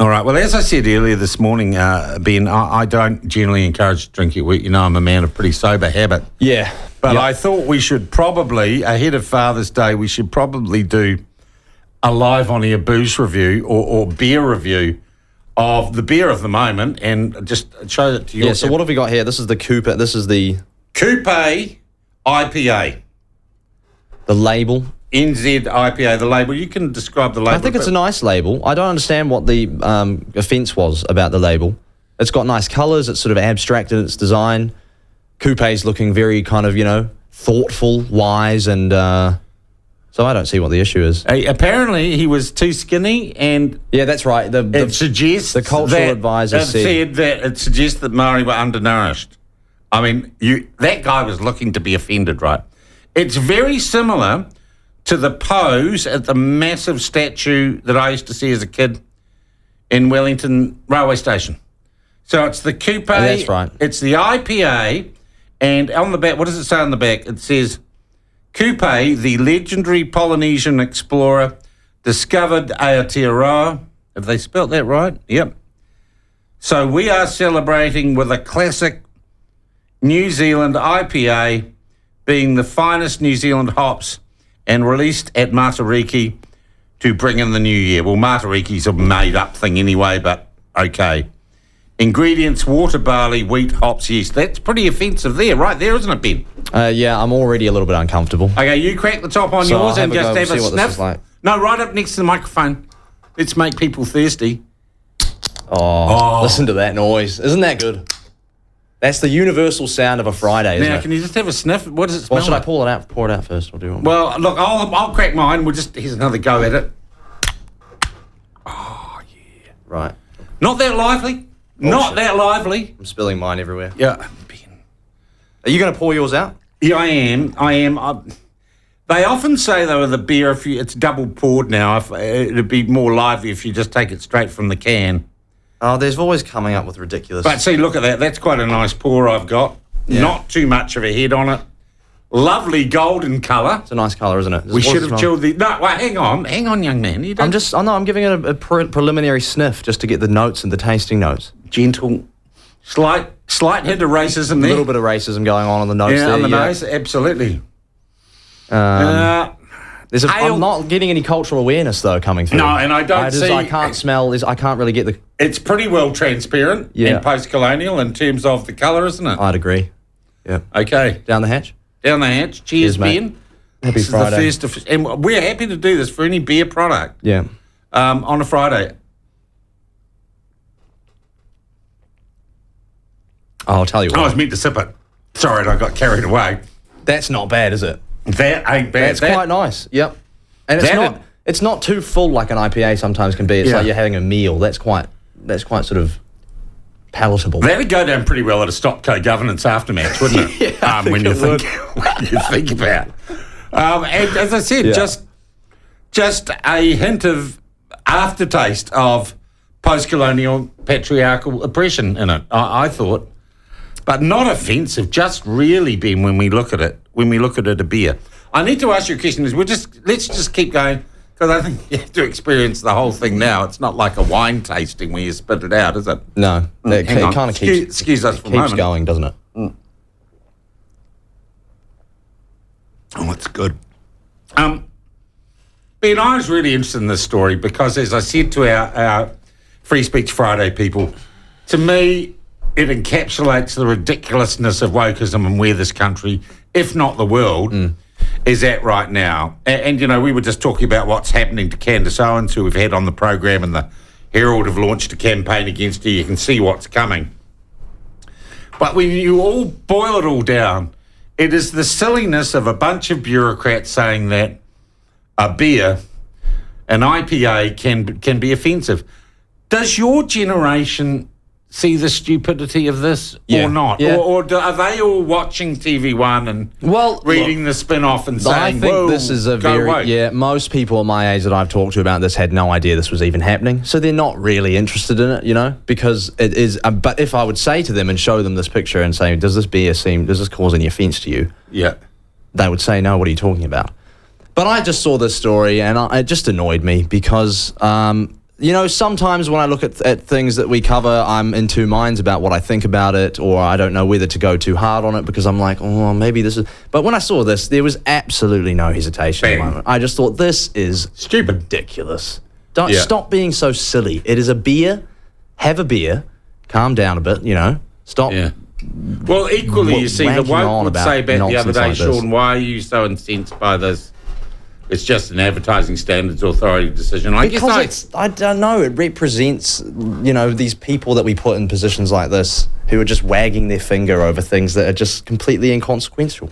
All right. Well, as I said earlier this morning, Ben, I don't generally encourage drinking at work. You know, I'm a man of pretty sober habit. Yeah. But I thought we should probably, ahead of Father's Day, we should probably do a live on-air booze review or beer review of the beer of the moment and just show it to you. Yeah, so what have we got here? This is the Kupe. This is the... Kupe IPA. The label. NZ IPA, the label. You can describe the label. I think it's a nice label. I don't understand what the offence was about the label. It's got nice colours. It's sort of abstract in its design. Kupe's looking very kind of, thoughtful, wise, and so I don't see what the issue is. Apparently, he was too skinny, and yeah, that's right. It suggests the cultural advisor said that it suggests that Maori were undernourished. I mean, that guy was looking to be offended, right? It's very similar to the pose at the massive statue that I used to see as a kid in Wellington railway station. So it's the Kupe. Oh, that's right. It's the IPA, and on the back, what does it say on the back? It says, Kupe, the legendary Polynesian explorer, discovered Aotearoa. Have they spelt that right? Yep. So we are celebrating with a classic New Zealand IPA being the finest New Zealand hops and released at Matariki to bring in the new year. Well, Matariki's a made-up thing anyway, but okay. Ingredients, water, barley, wheat, hops, yeast. That's pretty offensive there, right there, isn't it, Ben? Yeah, I'm already a little bit uncomfortable. Okay, you crack the top on yours and just have a sniff. Like. No, right up next to the microphone. Let's make people thirsty. Oh, listen to that noise. Isn't that good? That's the universal sound of a Friday, isn't it? Now, can you just have a sniff? What does it smell Well, should like? I pour it out first? Or do you want Well, look, I'll crack mine. Here's another go at it. Oh, yeah. Right. Not that lively. Not that lively. I'm spilling mine everywhere. Yeah. Are you going to pour yours out? Yeah, I am. They often say, though, the beer, it's double poured now, it'd be more lively if you just take it straight from the can. Oh, there's always coming up with ridiculous... But see, look at that. That's quite a nice pour I've got. Yeah. Not too much of a head on it. Lovely golden colour. It's a nice colour, isn't it? We should have chilled the... No, well, hang on, young man. I'm giving it a preliminary sniff just to get the notes and the tasting notes. Gentle, slight hint of racism there. A little bit of racism going on the notes there. Yeah, on the nose, absolutely. I'm not getting any cultural awareness, though, coming through. No, and I can't smell... I can't really get the... It's pretty well transparent and post-colonial in terms of the colour, isn't it? I'd agree. Yeah. Okay. Down the hatch? Down the hatch. Cheers, Ben. Happy Friday. And we're happy to do this for any beer product. Yeah. On a Friday. I'll tell you what. I was meant to sip it. Sorry, I got carried away. That's not bad, is it? That ain't bad. That's quite nice. Yep. And it's not too full like an IPA sometimes can be. It's like you're having a meal. That's quite sort of palatable. That would go down pretty well at a Stopco governance aftermatch, wouldn't it? Yeah, when you think about it. And as I said, just a hint of aftertaste of post-colonial patriarchal oppression in it, I thought. But not offensive, just really been when we look at it, a beer. I need to ask you a question. Let's just keep going, because I think you have to experience the whole thing now. It's not like a wine tasting where you spit it out, is it? No. It kind of keeps... Excuse us for a moment. Keeps going, doesn't it? Mm. Oh, it's good. Ben, I was really interested in this story because, as I said to our Free Speech Friday people, to me, it encapsulates the ridiculousness of wokeism and where this country, if not the world, is at right now. And, we were just talking about what's happening to Candace Owens, who we've had on the program, and the Herald have launched a campaign against her. You can see what's coming. But when you all boil it all down, it is the silliness of a bunch of bureaucrats saying that a beer, an IPA, can be offensive. Does your generation see the stupidity of this or not? Yeah. Or are they all watching TV1 and reading the spin-off and saying, I think this is most people my age that I've talked to about this had no idea this was even happening. So they're not really interested in it, because it is... but if I would say to them and show them this picture and say, does this cause any offence to you? Yeah. They would say, no, what are you talking about? But I just saw this story and it just annoyed me because... You know, sometimes when I look at things that we cover, I'm in two minds about what I think about it, or I don't know whether to go too hard on it because I'm like, oh, maybe this is... But when I saw this, there was absolutely no hesitation at the moment. I just thought, this is stupid, ridiculous. Don't stop being so silly. It is a beer. Have a beer. Calm down a bit, you know. Stop. Yeah. Well, equally, you see, the woke would say back the other day, like Sean, why are you so incensed by this? It's just an advertising standards authority decision. Because I don't know, it represents, you know, these people that we put in positions like this who are just wagging their finger over things that are just completely inconsequential.